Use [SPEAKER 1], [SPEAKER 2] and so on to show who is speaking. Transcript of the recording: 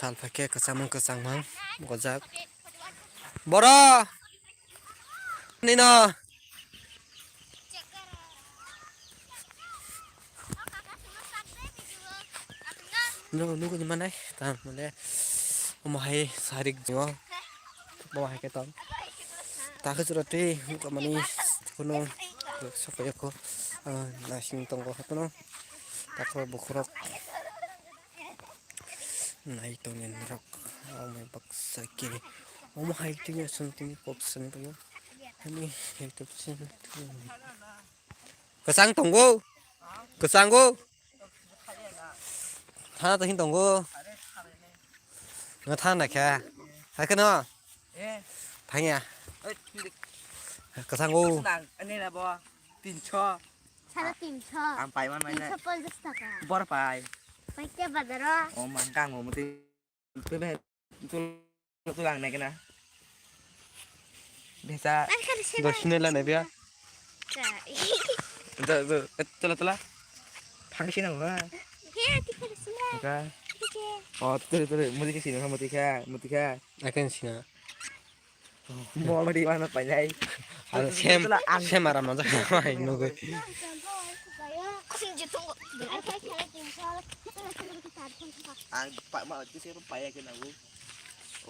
[SPEAKER 1] sal pakai kesang mang gojak bora nino no nu ko mana tam mane omahai sarik jo bawa ke tam ta ke surati ko mani kuno sakaya ko nasing tonggo hatono takro bukrok nai tonen rok may baksa kiri omahai tinggal something popsan tayo ini itu sih kesang tonggo kesanggo 하나 더 힘든 거. 너 타는 게. 할 거나.
[SPEAKER 2] 예.
[SPEAKER 1] 방이야.
[SPEAKER 2] 근데
[SPEAKER 1] 그 상고.
[SPEAKER 2] anh là bo tin cho
[SPEAKER 3] 사다 팀쳐.
[SPEAKER 2] am pai man mai
[SPEAKER 3] 팀쳐
[SPEAKER 2] na
[SPEAKER 3] 뻔졌다가.
[SPEAKER 2] bor pai
[SPEAKER 3] 빨게 받으러.
[SPEAKER 2] man kang mo ti pe be tu lang này cái na biasa
[SPEAKER 1] 너 신을라 내비야.
[SPEAKER 3] 자.
[SPEAKER 2] tu la phang xin nào
[SPEAKER 3] 해 티켓이나.
[SPEAKER 2] cái
[SPEAKER 3] 티켓.
[SPEAKER 2] tu mua cái gì nữa không mua cái
[SPEAKER 1] 아깐 신아.
[SPEAKER 2] mua mà đi ăn nó phải đây
[SPEAKER 1] 아, 샘 말아 먼저 가 있는 거.
[SPEAKER 3] 이제 동거. 알카이 사다 팀쳐.
[SPEAKER 2] phải mà chứ sẽ phải cái nào